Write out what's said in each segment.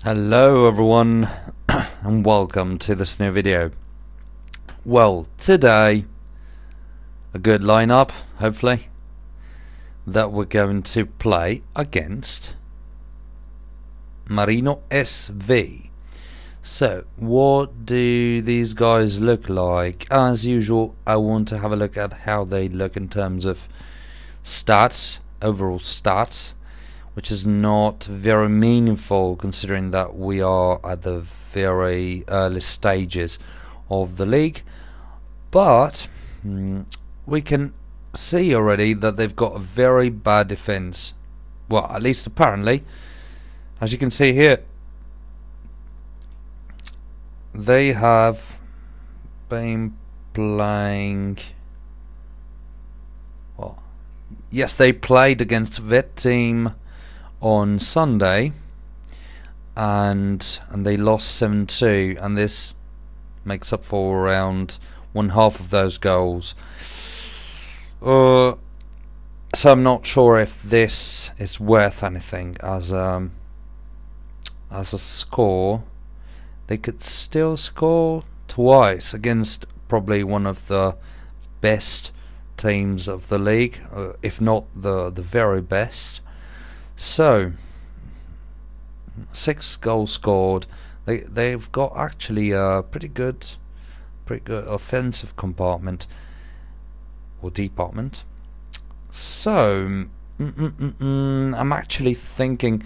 Hello everyone and welcome to this new video. Well, today a good lineup, hopefully, that we're going to play against Marino S.V. So what do these guys look like? As usual, I want to have a look at how they look in terms of stats, overall stats, which is not very meaningful considering that we are at the very early stages of the league, but we can see already that they've got a very bad defense. Well, at least apparently, as you can see here, they have been playing. Well, yes, they played against that team on Sunday, and they lost 7-2, and this makes up for around one half of those goals. So I'm not sure if this is worth anything as a score. They could still score twice against probably one of the best teams of the league, if not the very best. So 6 goals scored. They've got actually a pretty good offensive compartment or department. So I'm actually thinking,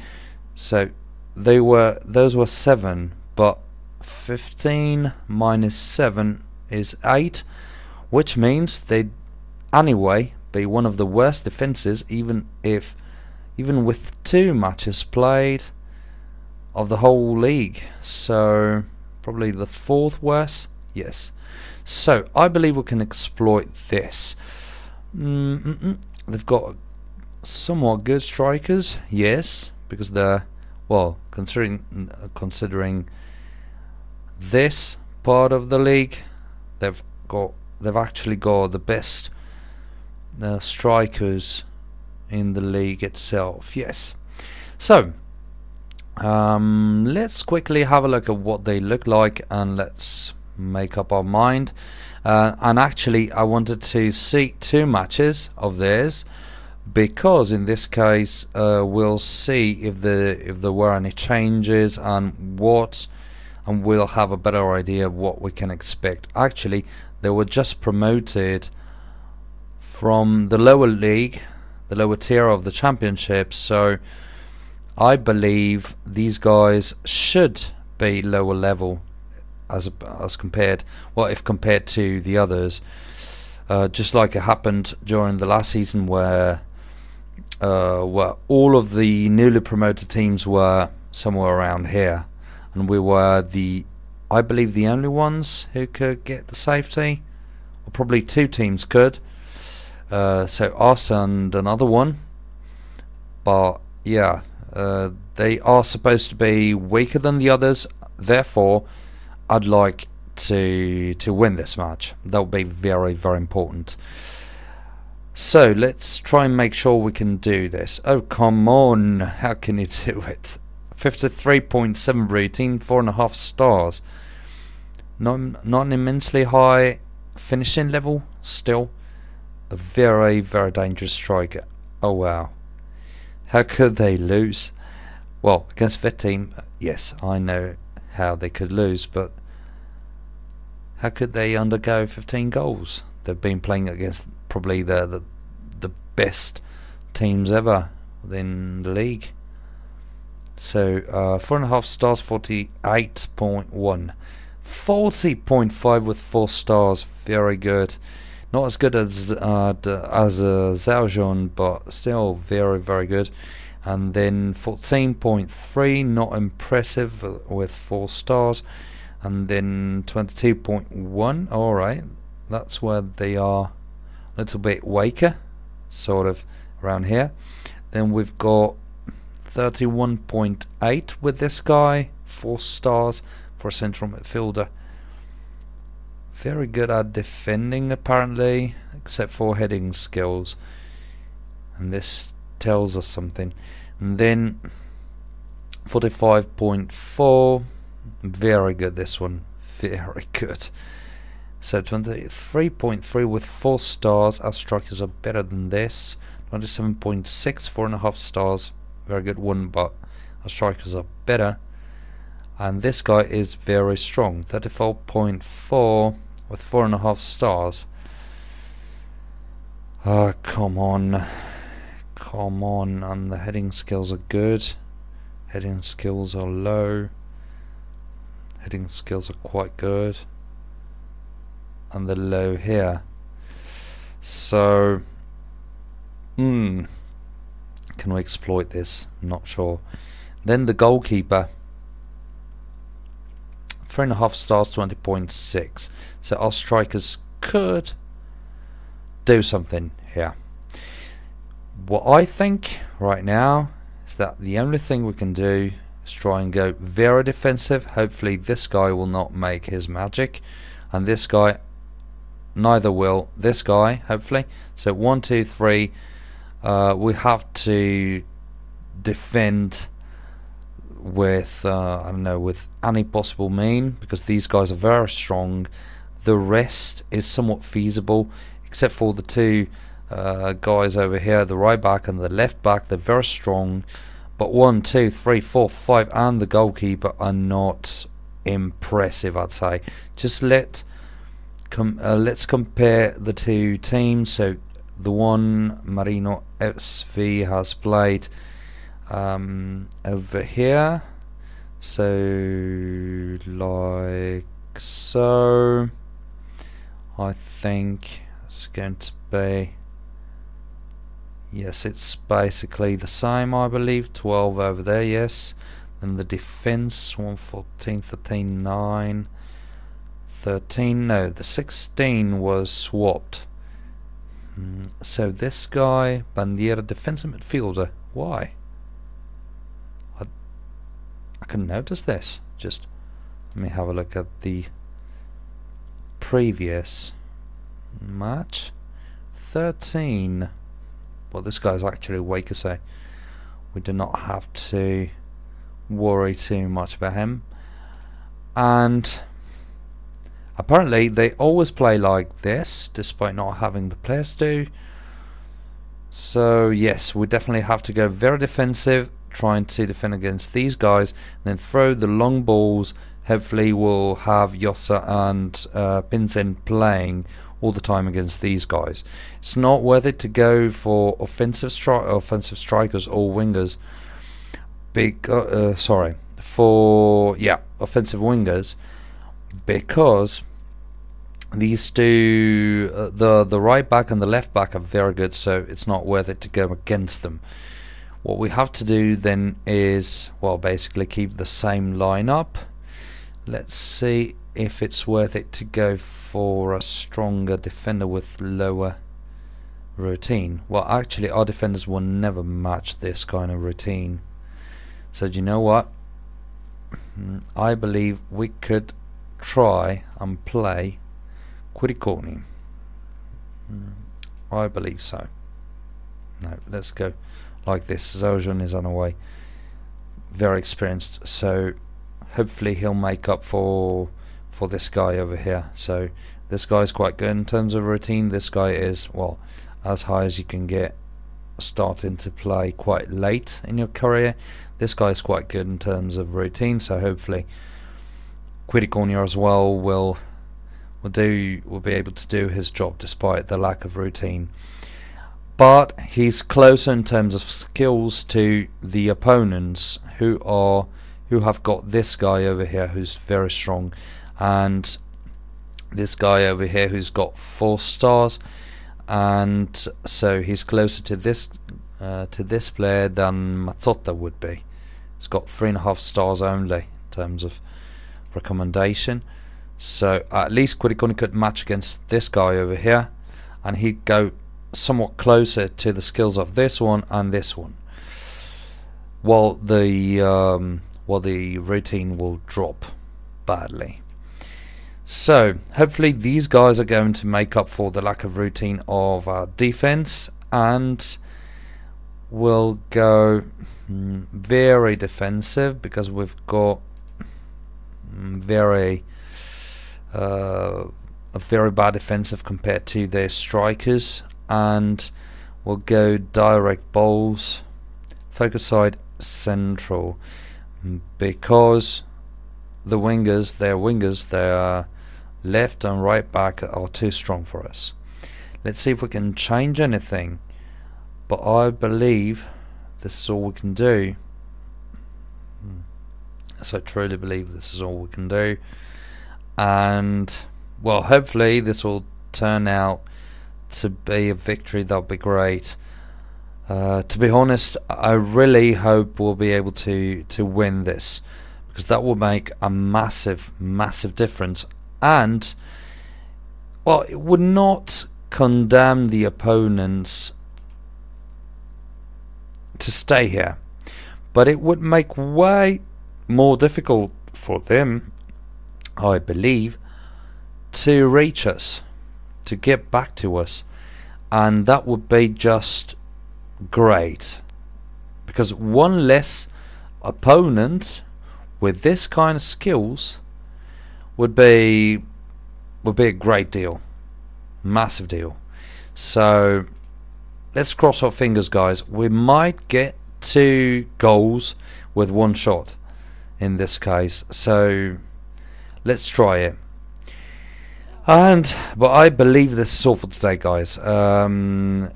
so those were 7, but 15 minus 7 is 8, which means they'd anyway be one of the worst defenses, even with 2 matches played of the whole league. So probably the 4th worst. Yes. So I believe we can exploit this. They've got somewhat good strikers. Yes, because they're, well, considering this part of the league, they've actually got the best strikers in the league itself. Yes. So let's quickly have a look at what they look like and let's make up our mind. And actually I wanted to see 2 matches of theirs, because in this case we'll see if there were any changes and we'll have a better idea of what we can expect. Actually, they were just promoted from the lower league, the lower tier of the championship, so I believe these guys should be lower level as compared, well, if compared to the others, just like it happened during the last season where all of the newly promoted teams were somewhere around here, and we were I believe the only ones who could get the safety, or probably 2 teams could. So us and another one, but yeah, they are supposed to be weaker than the others. Therefore, I'd like to win this match. That would be very, very important. So let's try and make sure we can do this. Oh, come on! How can you do it? 53.7 rating, 4.5 stars. Not an immensely high finishing level. Still a very, very dangerous striker. Oh wow, how could they lose? Well, against that team, yes, I know how they could lose, but how could they undergo 15 goals? They've been playing against probably the best teams ever in the league. So 4.5 stars, 48.1, 40.5 with 4 stars. Very good. Not as good as Zhaojuan, but still very, very good. And then 14.3, not impressive with 4 stars. And then 22.1. All right, that's where they are a little bit weaker, sort of around here. Then we've got 31.8 with this guy, 4 stars for a central midfielder. Very good at defending apparently, except for heading skills, and this tells us something. And then 45.4. Very good, this one. Very good. So 23.3 with 4 stars. Our strikers are better than this. 27.6, 4.5 stars. Very good one, but our strikers are better. And this guy is very strong. 34.4 with 4.5 stars. Come on. Come on. And the heading skills are good. Heading skills are low. Heading skills are quite good. And they're low here. So, can we exploit this? Not sure. Then the goalkeeper. 3.5 stars, 20.6. So our strikers could do something here. What I think right now is that the only thing we can do is try and go very defensive. Hopefully this guy will not make his magic, and this guy neither will this guy, hopefully. So 1, 2, 3, we have to defend with I don't know, with any possible mean, because these guys are very strong. The rest is somewhat feasible, except for the two guys over here, the right back and the left back. They're very strong, but 1, 2, 3, 4, 5 and the goalkeeper are not impressive, I'd say. Just let's compare the two teams. So the one Marino S.V has played over here, so like so. I think it's going to be, yes, it's basically the same, I believe. 12 over there, yes. And the defense 114, 13, 9, 13. No, the 16 was swapped. So this guy, Bandiera, defensive midfielder. Why? I can notice this. Just let me have a look at the previous match. 13. Well, this guy's actually weaker, so we do not have to worry too much about him. And apparently they always play like this, despite not having the players do. So yes, we definitely have to go very defensive, trying to defend against these guys, and then throw the long balls. Hopefully we'll have Yossa and Pinsen playing all the time against these guys. It's not worth it to go for offensive strikers or wingers. Offensive wingers, because these two, the right back and the left back, are very good, so it's not worth it to go against them. What we have to do then is, well, basically keep the same lineup. Let's see if it's worth it to go for a stronger defender with lower routine. Well, actually our defenders will never match this kind of routine. So do you know what? I believe we could try and play Quiriconi. I believe so. No, let's go like this. Zojan is on the way. Very experienced, so hopefully he'll make up for this guy over here. So this guy's quite good in terms of routine. This guy is, well, as high as you can get, starting to play quite late in your career. This guy's quite good in terms of routine, so hopefully Quiriconi as well will be able to do his job despite the lack of routine. But he's closer in terms of skills to the opponents who have got this guy over here who's very strong, and this guy over here who's got 4 stars, and so he's closer to this player than Mazzotta would be. He's got 3.5 stars only in terms of recommendation, so at least Quiriconi could match against this guy over here, and he'd go somewhat closer to the skills of this one and this one, while the routine will drop badly. So hopefully these guys are going to make up for the lack of routine of our defense, and we'll go very defensive, because we've got very a very bad defensive compared to their strikers, and we'll go direct balls, focus side central, because the wingers, their left and right back are too strong for us. Let's see if we can change anything, but I believe this is all we can do. So I truly believe this is all we can do, and well, hopefully this will turn out to be a victory. That'll be great. To be honest, I really hope we'll be able to win this, because that will make a massive difference, and well, it would not condemn the opponents to stay here, but it would make way more difficult for them, I believe, to reach us, to get back to us, and that would be just great, because one less opponent with this kind of skills would be a great deal, massive deal. So let's cross our fingers, guys. We might get 2 goals with 1 shot in this case, so let's try it. But I believe this is all for today, guys.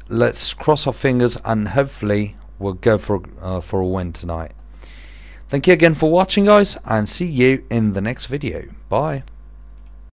Let's cross our fingers, and hopefully we'll go for a win tonight. Thank you again for watching, guys, and see you in the next video. Bye.